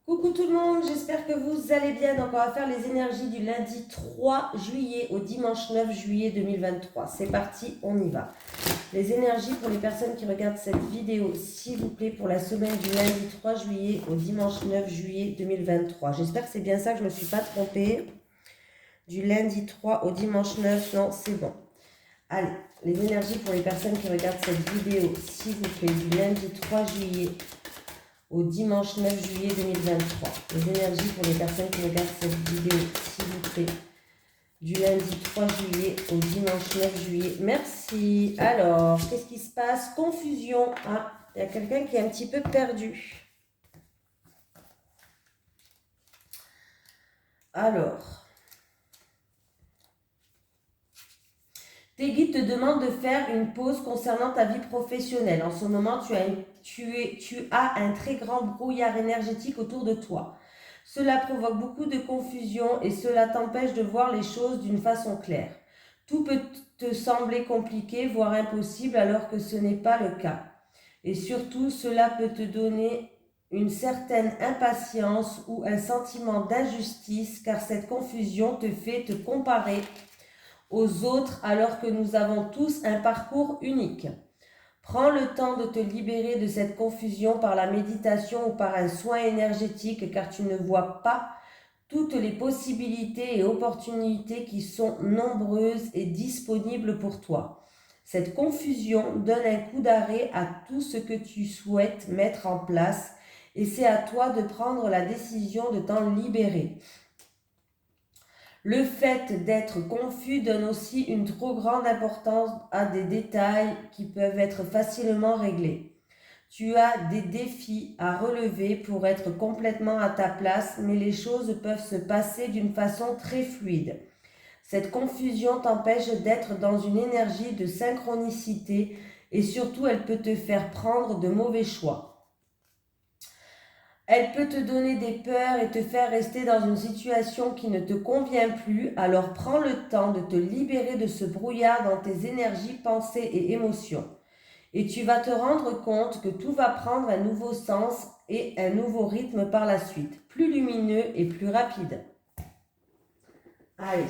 Coucou tout le monde, j'espère que vous allez bien. Donc on va faire les énergies du lundi 3 juillet au dimanche 9 juillet 2023. C'est parti, on y va. Les énergies pour les personnes qui regardent cette vidéo, s'il vous plaît, pour la semaine du lundi 3 juillet au dimanche 9 juillet 2023. J'espère que c'est bien ça, que je ne me suis pas trompée. Du lundi 3 au dimanche 9, non, c'est bon. Allez, les énergies pour les personnes qui regardent cette vidéo, s'il vous plaît, du lundi 3 juillet au dimanche 9 juillet 2023. Les énergies pour les personnes qui regardent cette vidéo, s'il vous plaît, du lundi 3 juillet au dimanche 9 juillet. Merci. Alors, qu'est-ce qui se passe? Confusion. Ah, il y a quelqu'un qui est un petit peu perdu. Alors, tes guides te demandent de faire une pause concernant ta vie professionnelle. En ce moment, tu as un très grand brouillard énergétique autour de toi. Cela provoque beaucoup de confusion et cela t'empêche de voir les choses d'une façon claire. Tout peut te sembler compliqué, voire impossible, alors que ce n'est pas le cas. Et surtout, cela peut te donner une certaine impatience ou un sentiment d'injustice, car cette confusion te fait te comparer aux autres alors que nous avons tous un parcours unique. Prends le temps de te libérer de cette confusion par la méditation ou par un soin énergétique, car tu ne vois pas toutes les possibilités et opportunités qui sont nombreuses et disponibles pour toi. Cette confusion donne un coup d'arrêt à tout ce que tu souhaites mettre en place et c'est à toi de prendre la décision de t'en libérer. Le fait d'être confus donne aussi une trop grande importance à des détails qui peuvent être facilement réglés. Tu as des défis à relever pour être complètement à ta place, mais les choses peuvent se passer d'une façon très fluide. Cette confusion t'empêche d'être dans une énergie de synchronicité et surtout elle peut te faire prendre de mauvais choix. Elle peut te donner des peurs et te faire rester dans une situation qui ne te convient plus, alors prends le temps de te libérer de ce brouillard dans tes énergies, pensées et émotions. Et tu vas te rendre compte que tout va prendre un nouveau sens et un nouveau rythme par la suite, plus lumineux et plus rapide. Allez.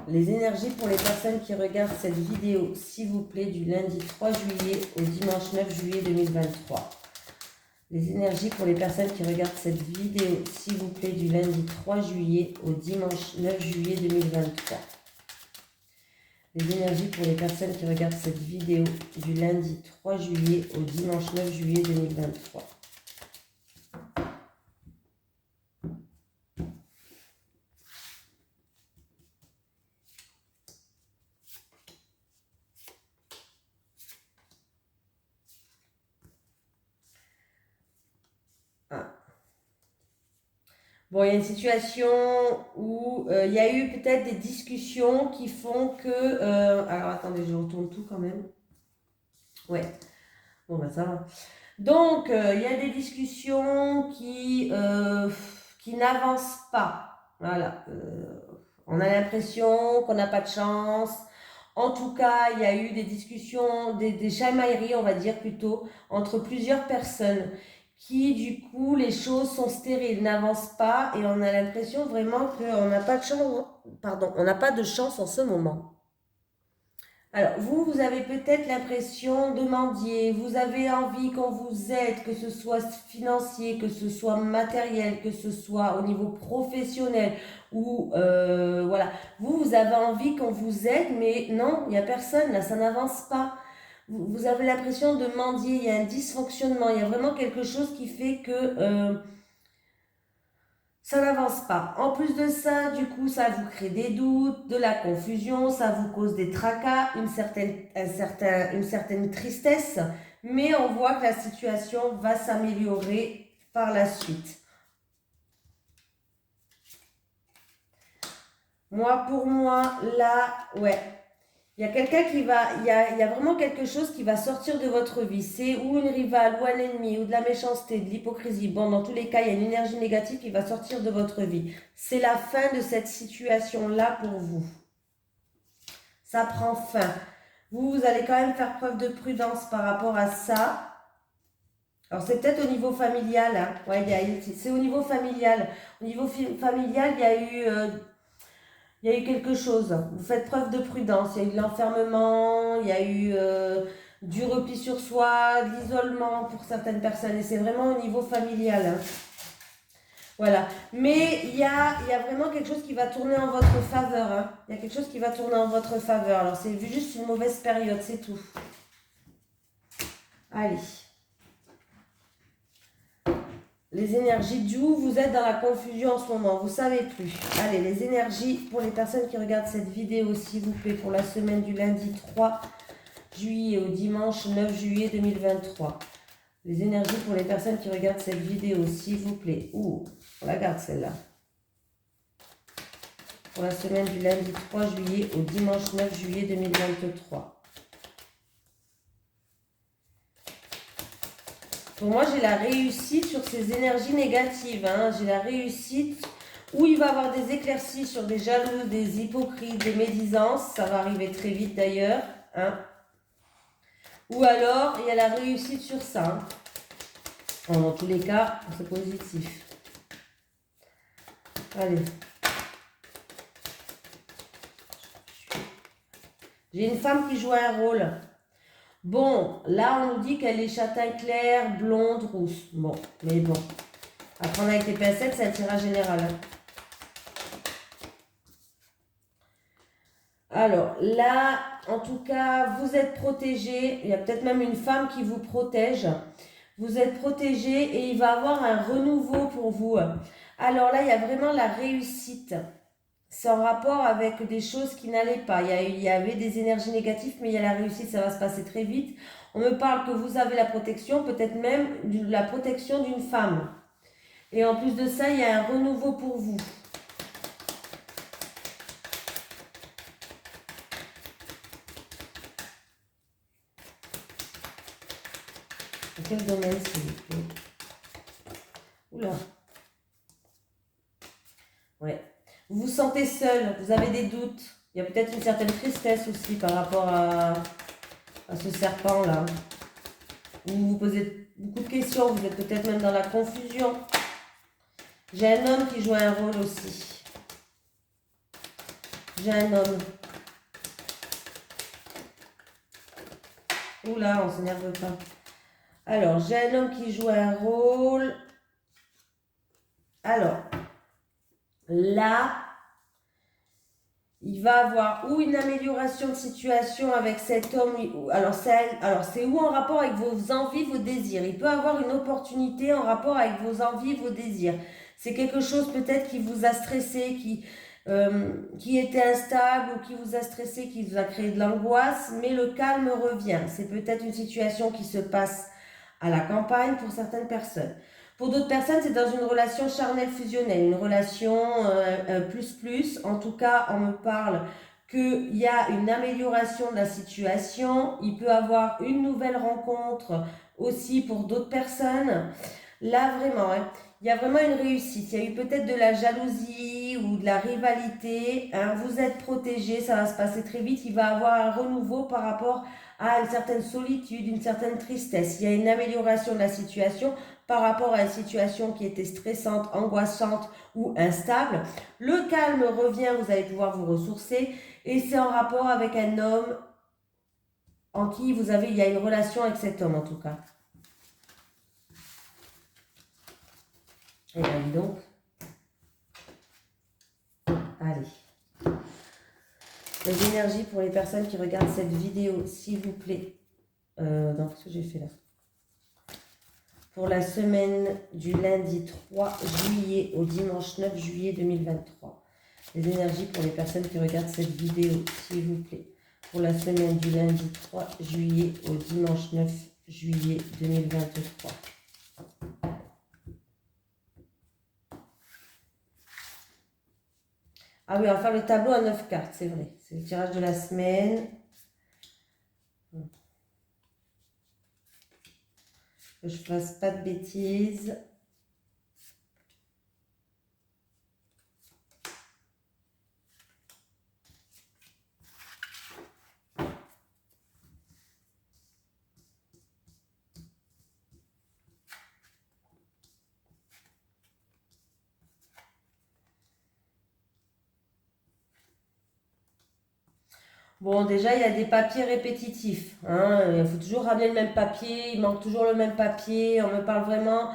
Les énergies pour les personnes qui regardent cette vidéo, s'il vous plaît, du lundi 3 juillet au dimanche 9 juillet 2023. Les énergies pour les personnes qui regardent cette vidéo, s'il vous plaît, du lundi 3 juillet au dimanche 9 juillet 2023. Les énergies pour les personnes qui regardent cette vidéo du lundi 3 juillet au dimanche 9 juillet 2023. Bon, il y a une situation où il y a eu peut-être des discussions qui font que... alors, attendez, je retourne tout quand même. Ouais, bon, ben ça va. Donc, il y a des discussions qui n'avancent pas. Voilà. On a l'impression qu'on n'a pas de chance. En tout cas, il y a eu des discussions, des chamailleries, on va dire plutôt, entre plusieurs personnes qui, du coup, les choses sont stériles, n'avancent pas et on a l'impression vraiment qu'on n'a pas de chance, pardon, on n'a pas de chance en ce moment. Alors, vous avez peut-être l'impression de mendier, vous avez envie qu'on vous aide, que ce soit financier, que ce soit matériel, que ce soit au niveau professionnel, ou voilà, vous avez envie qu'on vous aide, mais non, il n'y a personne, là, ça n'avance pas. Vous avez l'impression de mendier, il y a un dysfonctionnement, il y a vraiment quelque chose qui fait que ça n'avance pas. En plus de ça, du coup, ça vous crée des doutes, de la confusion, ça vous cause des tracas, une certaine tristesse, mais on voit que la situation va s'améliorer par la suite. Pour moi, là, ouais, il y a quelqu'un qui va, il y a vraiment quelque chose qui va sortir de votre vie. C'est ou une rivale, ou un ennemi, ou de la méchanceté, de l'hypocrisie. Bon, dans tous les cas, il y a une énergie négative qui va sortir de votre vie. C'est la fin de cette situation-là pour vous. Ça prend fin. Vous allez quand même faire preuve de prudence par rapport à ça. Alors, c'est peut-être au niveau familial. Hein. Ouais, c'est au niveau familial. Au niveau familial, il y a eu quelque chose. Vous faites preuve de prudence. Il y a eu de l'enfermement, il y a eu du repli sur soi, de l'isolement pour certaines personnes. Et c'est vraiment au niveau familial. Hein. Voilà. Mais il y a vraiment quelque chose qui va tourner en votre faveur. Hein. Il y a quelque chose qui va tourner en votre faveur. Alors, c'est juste une mauvaise période, c'est tout. Allez. Les énergies d'où vous êtes dans la confusion en ce moment, vous savez plus. Allez, les énergies pour les personnes qui regardent cette vidéo, s'il vous plaît, pour la semaine du lundi 3 juillet au dimanche 9 juillet 2023. Les énergies pour les personnes qui regardent cette vidéo, s'il vous plaît. Ouh, on la garde celle-là. Pour la semaine du lundi 3 juillet au dimanche 9 juillet 2023. Pour moi, j'ai la réussite sur ces énergies négatives. Hein. J'ai la réussite où il va y avoir des éclaircies sur des jaloux, des hypocrites, des médisances. Ça va arriver très vite d'ailleurs. Hein. Ou alors, il y a la réussite sur ça. Hein. Bon, dans tous les cas, c'est positif. Allez. J'ai une femme qui joue un rôle. Bon, là, on nous dit qu'elle est châtain clair, blonde, rousse. Bon, mais bon. À prendre avec les pincettes, c'est un tirage général. Hein. Alors, là, en tout cas, vous êtes protégé. Il y a peut-être même une femme qui vous protège. Vous êtes protégé et il va y avoir un renouveau pour vous. Alors là, il y a vraiment la réussite. C'est en rapport avec des choses qui n'allaient pas. Il y avait des énergies négatives, mais il y a la réussite, ça va se passer très vite. On me parle que vous avez la protection, peut-être même la protection d'une femme. Et en plus de ça, il y a un renouveau pour vous. Dans quel domaine, s'il vous plaît? Oula. Ouais. Vous vous sentez seul, vous avez des doutes. Il y a peut-être une certaine tristesse aussi par rapport à ce serpent-là. Vous vous posez beaucoup de questions, vous êtes peut-être même dans la confusion. J'ai un homme qui joue un rôle aussi. J'ai un homme. Oula, on s'énerve pas. Alors, j'ai un homme qui joue un rôle. Alors, là, il va avoir ou une amélioration de situation avec cet homme. Alors, c'est où en rapport avec vos envies, vos désirs. Il peut avoir une opportunité en rapport avec vos envies, vos désirs. C'est quelque chose peut-être qui vous a stressé, qui était instable ou qui vous a stressé, qui vous a créé de l'angoisse, mais le calme revient. C'est peut-être une situation qui se passe à la campagne pour certaines personnes. Pour d'autres personnes, c'est dans une relation charnelle fusionnelle, une relation plus. En tout cas, on me parle qu'il y a une amélioration de la situation. Il peut avoir une nouvelle rencontre aussi pour d'autres personnes. Là, vraiment, hein, il y a vraiment une réussite. Il y a eu peut-être de la jalousie ou de la rivalité. Hein, vous êtes protégé, ça va se passer très vite. Il va y avoir un renouveau par rapport à une certaine solitude, une certaine tristesse. Il y a une amélioration de la situation par rapport à une situation qui était stressante, angoissante ou instable. Le calme revient, vous allez pouvoir vous ressourcer et c'est en rapport avec un homme en qui il y a une relation avec cet homme en tout cas. Et bien dis donc. Allez. Les énergies pour les personnes qui regardent cette vidéo, s'il vous plaît. Non, qu'est-ce que j'ai fait là? Pour la semaine du lundi 3 juillet au dimanche 9 juillet 2023. Les énergies pour les personnes qui regardent cette vidéo, s'il vous plaît. Pour la semaine du lundi 3 juillet au dimanche 9 juillet 2023. Ah oui, on va faire le tableau à 9 cartes, c'est vrai. C'est le tirage de la semaine. Que je fasse pas de bêtises. Bon, déjà, il y a des papiers répétitifs, hein. Il faut toujours ramener le même papier, il manque toujours le même papier. On me parle vraiment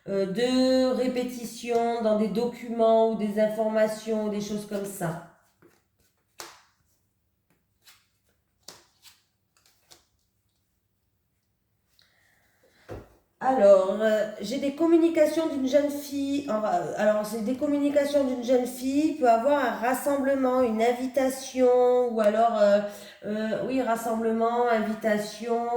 de répétition dans des documents ou des informations ou des choses comme ça. Alors, j'ai des communications d'une jeune fille. Alors, c'est des communications d'une jeune fille. Il peut avoir un rassemblement, une invitation, ou alors, oui, rassemblement, invitation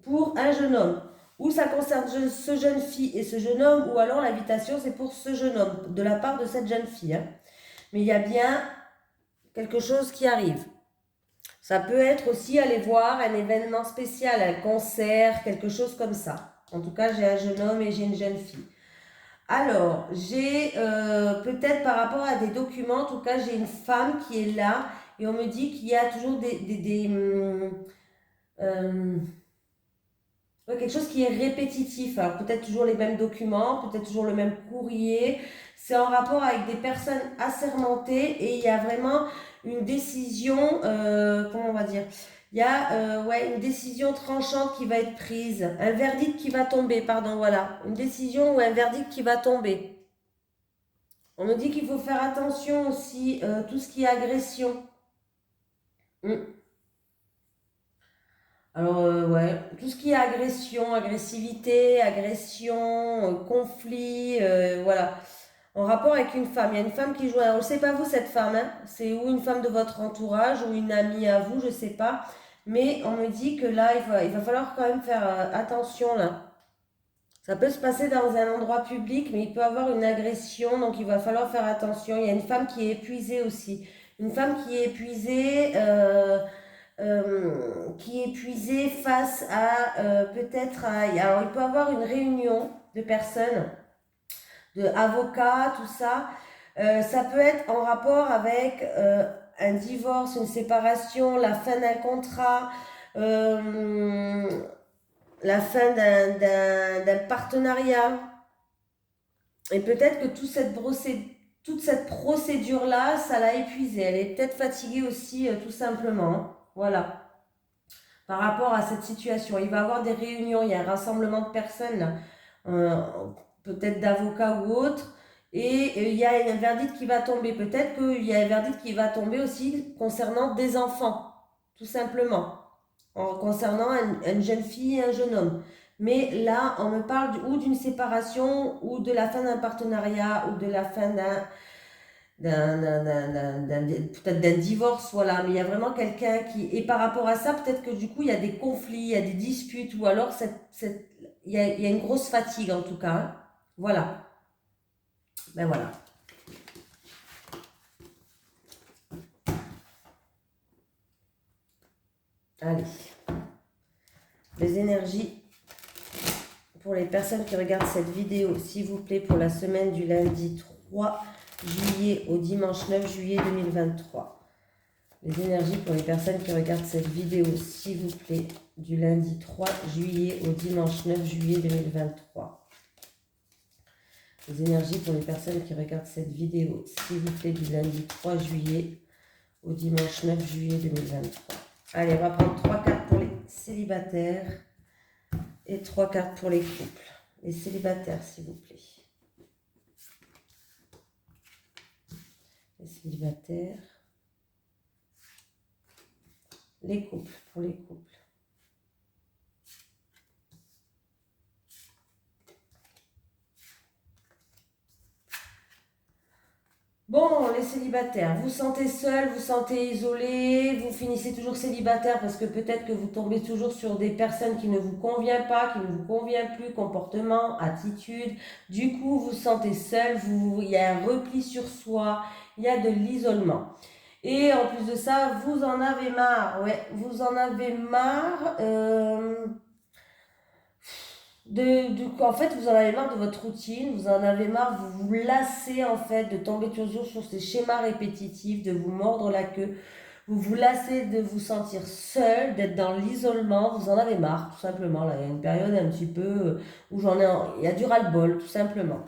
pour un jeune homme. Ou ça concerne ce jeune fille et ce jeune homme, ou alors l'invitation, c'est pour ce jeune homme, de la part de cette jeune fille, hein. Mais il y a bien quelque chose qui arrive. Ça peut être aussi aller voir un événement spécial, un concert, quelque chose comme ça. En tout cas, j'ai un jeune homme et j'ai une jeune fille. Alors, j'ai peut-être par rapport à des documents, en tout cas, j'ai une femme qui est là et on me dit qu'il y a toujours ouais, quelque chose qui est répétitif. Alors, peut-être toujours les mêmes documents, peut-être toujours le même courrier. C'est en rapport avec des personnes assermentées et il y a vraiment une décision, comment on va dire? Il y a ouais, une décision tranchante qui va être prise, un verdict qui va tomber, pardon, voilà. Une décision ou un verdict qui va tomber. On me dit qu'il faut faire attention aussi, tout ce qui est agression. Alors, ouais, tout ce qui est agression, agressivité, agression, conflit, voilà. En rapport avec une femme. Il y a une femme qui joue. Alors, je ne sais pas vous, cette femme, hein. C'est ou une femme de votre entourage ou une amie à vous, je ne sais pas. Mais on me dit que là, il va falloir quand même faire attention, là. Ça peut se passer dans un endroit public, mais il peut y avoir une agression, donc il va falloir faire attention. Il y a une femme qui est épuisée aussi. Une femme qui est épuisée. Qui est épuisé face à peut-être alors il peut avoir une réunion de personnes, de avocats, tout ça. Ça peut être en rapport avec un divorce, une séparation, la fin d'un contrat, euh, la fin d'un partenariat. Et peut-être que toute cette procédure-là, ça l'a épuisée. Elle est peut-être fatiguée aussi, tout simplement, hein. Voilà. Par rapport à cette situation. Il va y avoir des réunions, il y a un rassemblement de personnes, euh, peut-être d'avocats ou autres, et il y a un verdict qui va tomber. Peut-être qu'il y a un verdict qui va tomber aussi concernant des enfants, tout simplement, concernant une jeune fille et un jeune homme. Mais là, on me parle ou d'une séparation, ou de la fin d'un partenariat, ou de la fin peut-être d'un divorce, voilà, mais il y a vraiment quelqu'un qui... Et par rapport à ça, peut-être que du coup, il y a des conflits, il y a des disputes, ou alors il y a une grosse fatigue en tout cas, hein. Voilà, ben voilà. Allez, les énergies pour les personnes qui regardent cette vidéo, s'il vous plaît, pour la semaine du lundi 3 juillet au dimanche 9 juillet 2023. Les énergies pour les personnes qui regardent cette vidéo, s'il vous plaît, du lundi 3 juillet au dimanche 9 juillet 2023. Les énergies pour les personnes qui regardent cette vidéo, s'il vous plaît, du lundi 3 juillet au dimanche 9 juillet 2023. Allez, on va prendre 3 cartes pour les célibataires et 3 cartes pour les couples. Les célibataires, s'il vous plaît. Les célibataires. Les couples, pour les couples. Bon, les célibataires, vous sentez seul, vous sentez isolé, vous finissez toujours célibataire parce que peut-être que vous tombez toujours sur des personnes qui ne vous conviennent pas, qui ne vous conviennent plus, comportement, attitude. Du coup, vous sentez seul, il y a un repli sur soi, il y a de l'isolement. Et en plus de ça, vous en avez marre, ouais, vous en avez marre. En fait, vous en avez marre de votre routine, vous en avez marre, vous vous lassez en fait de tomber toujours sur ces schémas répétitifs, de vous mordre la queue, vous vous lassez de vous sentir seul, d'être dans l'isolement, vous en avez marre tout simplement. Là, il y a une période un petit peu il y a du ras-le-bol tout simplement.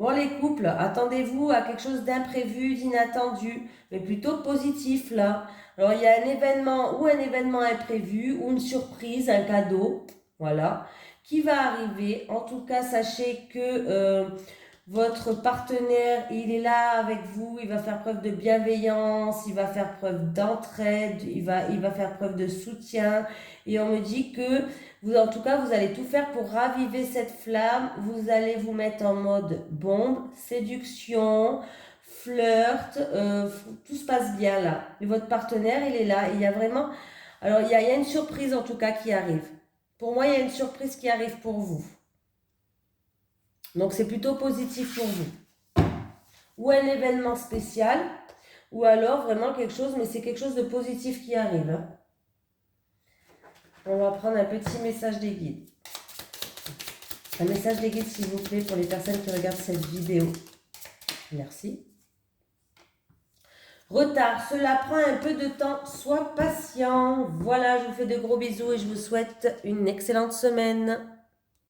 Bon, les couples, attendez-vous à quelque chose d'imprévu, d'inattendu, mais plutôt positif là. Alors, il y a un événement imprévu ou une surprise, un cadeau, voilà, qui va arriver. En tout cas, sachez que votre partenaire, il est là avec vous, il va faire preuve de bienveillance, il va faire preuve d'entraide, il va faire preuve de soutien. Et on me dit que vous, en tout cas, vous allez tout faire pour raviver cette flamme. Vous allez vous mettre en mode bombe, séduction, flirt, tout se passe bien là. Et votre partenaire, il est là. Il y a vraiment... Alors, il y a une surprise en tout cas qui arrive. Pour moi, il y a une surprise qui arrive pour vous. Donc, c'est plutôt positif pour vous. Ou un événement spécial, ou alors vraiment quelque chose, mais c'est quelque chose de positif qui arrive. Hein. On va prendre un petit message des guides. Un message des guides, s'il vous plaît, pour les personnes qui regardent cette vidéo. Merci. Retard, cela prend un peu de temps, sois patient. Voilà, je vous fais de gros bisous et je vous souhaite une excellente semaine.